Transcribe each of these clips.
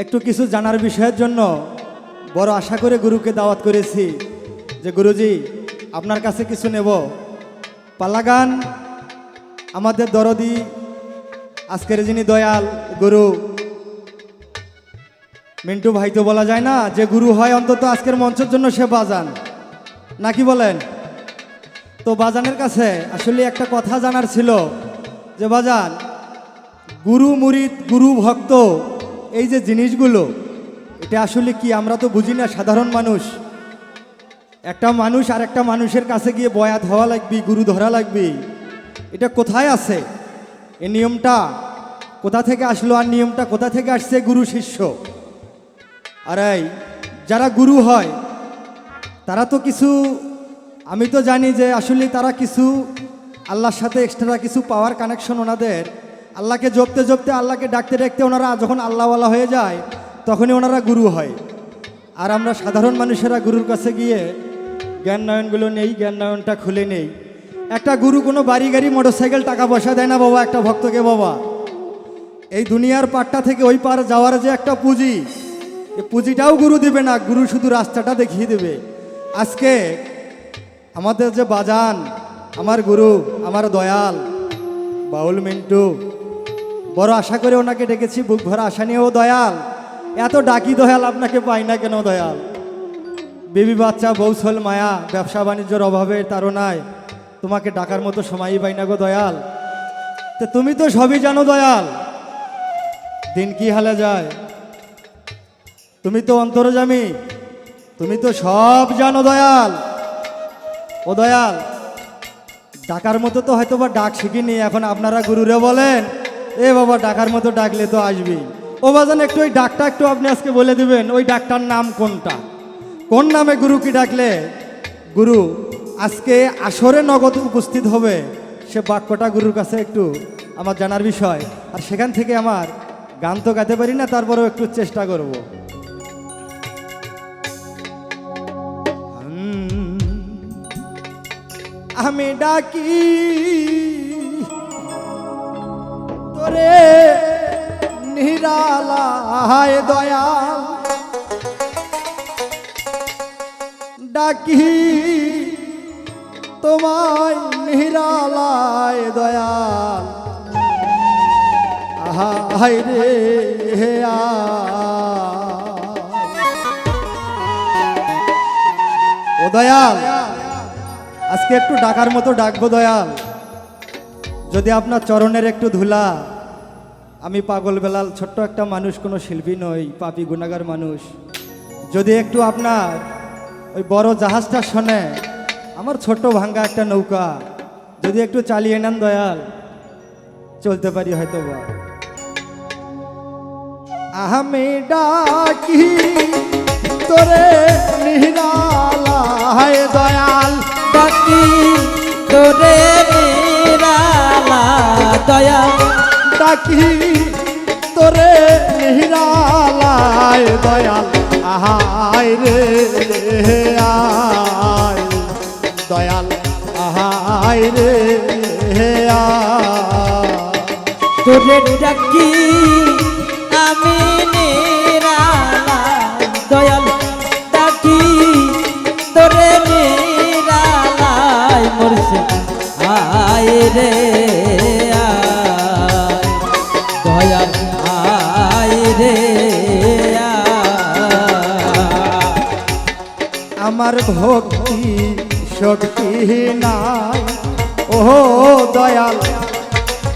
একটু কিছু জানার বিষয়ের জন্য বড় আশা করে গুরুকে দাওয়াত করেছি যে গুরুজি আপনার কাছে কিছু নেব। পাল্লা গান আমাদের দরদি, আজকের যিনি দয়াল গুরু মিন্টু ভাই, তো বলা যায় না যে গুরু হয় অন্তত আজকের মঞ্চের জন্য সে বাজান, নাকি বলেন? তো বাজানের কাছে আসলে একটা কথা জানার ছিল যে বাজান, গুরু মুরিদ, গুরু ভক্ত, এই যে জিনিসগুলো এটা আসলে কি আমরা তো বুঝি না সাধারণ মানুষ। একটা মানুষ আর একটা মানুষের কাছে গিয়ে বয়াত হওয়া লাগবে, গুরু ধরা লাগবে, এটা কোথায় আছে? এই নিয়মটা কোথা থেকে আসলো আর নিয়মটা কোথা থেকে আসছে? গুরু শিষ্য। আর এই যারা গুরু হয় তারা তো কিছু, আমি তো জানি যে আসলে তারা কিছু আল্লাহর সাথে এক্সট্রা কিছু পাওয়ার কানেকশন ওনাদের। আল্লাহকে জপতে জপতে, আল্লাহকে ডাকতে ডাকতে ওনারা যখন আল্লাহওয়ালা হয়ে যায় তখনই ওনারা গুরু হয়। আর আমরা সাধারণ মানুষেরা গুরুর কাছে গিয়ে জ্ঞান নয়নগুলো নেই, জ্ঞান নয়নটা খুলে নেই। একটা গুরু কোনো বাড়ি গাড়ি মোটরসাইকেল টাকা পয়সা দেয় না বাবা একটা ভক্তকে। বাবা, এই দুনিয়ার পাটটা থেকে ওই পার যাওয়ার যে একটা পুঁজি, এই পুঁজিটাও গুরু দেবে না, গুরু শুধু রাস্তাটা দেখিয়ে দেবে। আজকে আমাদের যে বাজান, আমার গুরু, আমার দয়াল বাউল মিন্টু, বড় আশা করে ওনাকে ডেকেছি, বুক ভরা আশা নিয়েও দয়াল, এত ডাকি দয়াল আপনাকে পাই না কেন দয়াল? বেবি বাচ্চা, বৌছল মায়া, ব্যবসা বাণিজ্যের অভাবে তাড়নায় তোমাকে ডাকার মতো সময়ই পাই না গো দয়াল। তো তুমি তো সবই জানো দয়াল, দিন কি হালে যায়। তুমি তো অন্তর্যামী, তুমি তো সব জানো দয়াল। ও দয়াল, ডাকার মতো তো হয়তো বা ডাক শিখিনি, এখন আপনারা গুরুরে বলেন এ বাবা ডাকার মতো ডাকলে তো আসবি। ও বাজান, একটু ওই ডাকটা একটু আপনি আজকে বলে দিবেন, ওই ডাকটার নাম কোনটা? কোন নামে গুরু কি ডাকলে গুরু আজকে আসরে নগদ উপস্থিত হবে? সে বাক্যটা গুরুর কাছে একটু আমার জানার বিষয়। আর সেখান থেকে আমার গান তো গাইতে পারি না, তারপরেও একটু চেষ্টা করব। আমি ডাকি তোরে নিরালায় দয়াল, ডাকি তোমায় নিরালায় দয়াল, আহাই রে ও দয়াল, আজকে একটু ডাকার মতো ডাকবো দয়াল। যদি আপনার চরণের একটু ধুলা, আমি পাগল বেলাল, ছোট্ট একটা মানুষ, কোনো শিল্পী নই, পাপী গুনাগার মানুষ, যদি একটু আপনার ওই বড় জাহাজটা শোনে, আমার ছোট্ট ভাঙ্গা একটা নৌকা, যদি একটু চালিয়ে নেন দয়াল, চলতে পারি হয়তো বা। আমি ডাকি তোরে নিরালায় দয়াল, ডাকি তোরে নিরালা দয়াল, ডাকি তোরে নিরালায় দয়াল, আহাই রে আয় দয়াল, আহাই রে আয়। তোরে ডাকি আমি নিরালা দয়াল, ডাকি তোরে নিরালায় মরছে আয় রে আয় দয়াল, আয় রে আমার ভক্তি শক্তি নাই ও দয়াল,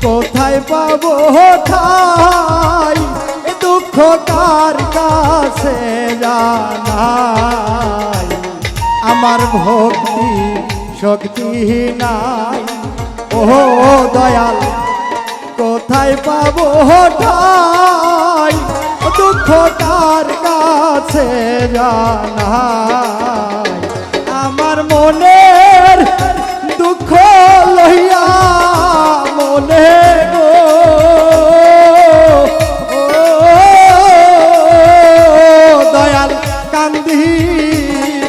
কোথায় পাবো ঠাই, এ দুঃখ কার কাছে জানাই। আমার ভক্তি শক্তি নাই ও দয়াল, কোথায় পাবো ঠাই, দুঃখ কার কাছে জানাই। আমার মনের দুঃখ লইয়া মনে গো দয়াল, কান্দি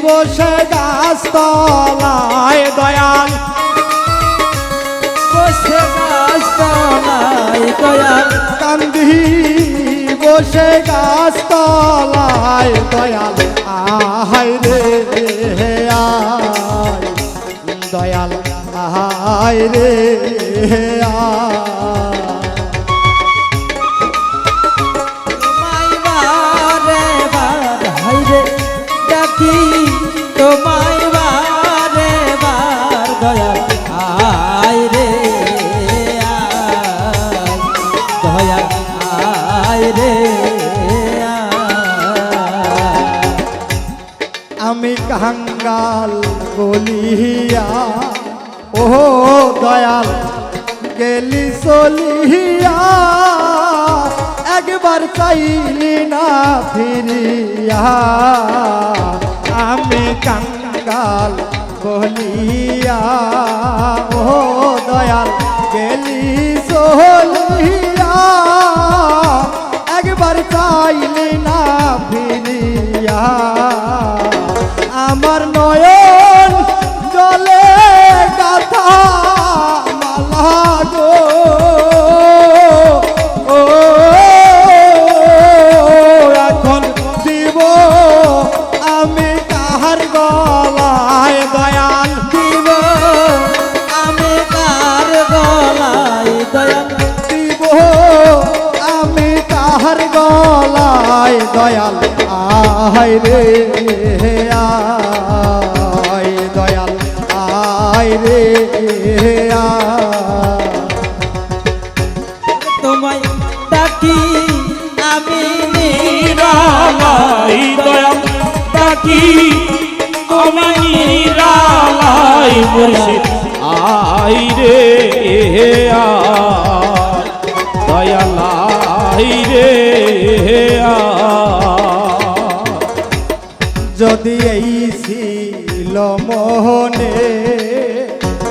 বসে গাছতলায় দয়াল, বসে গাছ তলায় দয়াল, কান্দি বসে গাছ তলায় দয়াল আহাই রে আয় দয়াল আহাই রে আয় তোমায় বারে বার হাইরে ডাকি তোমায় বারে বার দয়া আয় রে আয় দয়া আয় রে আয়। আমি কাঙ্গাল বলিয়া ও দয়াল গেলি চলিয়া একবার চাইলি না ফিরিয়া আমি কাঙ্গাল বলিয়া ও দয়াল গেলি চলিয়া একবার চাইলি না ফিরিয়া আমার নয়ন জলে গাথা মালা গো ও এখন দিব আমি কাহার গলায় দয়াল দিব আমি কার গলায় দয়া দিব আমি কাহার গলায় দয়াল আহাই রে আয় দয়াল আয় রে আয় তোমায় ডাকি আমি নিরালাই দয়াল ডাকি আমি নিরালাই মুর্শিদ আই রে আয় দয়াল আই রে আয় যদি এই ছিল মোহনে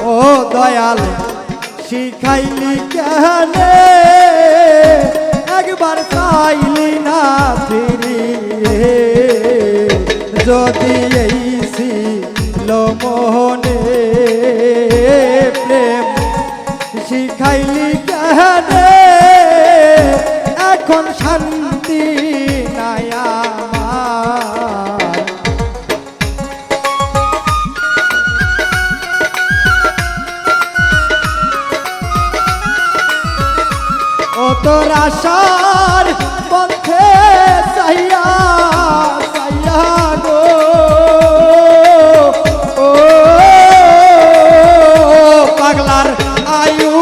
ও দয়াল শিখাইলি কেনে একবার চাইলি না ফিরিয়ে যদি এই ছিল মোহনে প্রেম শিখাইলি কেনে এখন শান্তি নাই আমার ও তোর আশার পথে সাইয়া সাইয়া গো ও পাগলার আয়ু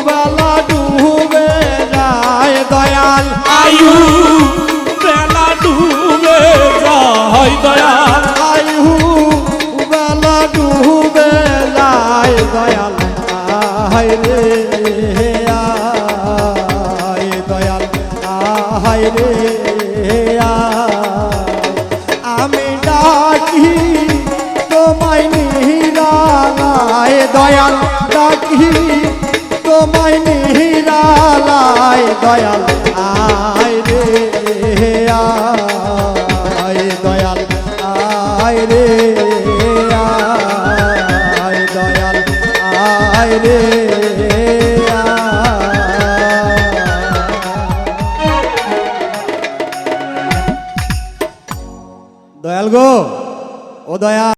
বেলা ডুবে যায় দয়াল আয়ু বেলা ডুবে যায় দয়াল আয়ু বেলা ডুবে যায় দয়াল আহাই রে আয় দয়াল আহাই রে আয় আমি ডাকি তোমায় নিরালায় দয়াল ডাকি তোমায় নিরালায় দয়াল আয় রে আয় দয়াল আয় রে আয় দয়াল আয় রে দয়াল গো ও দয়াল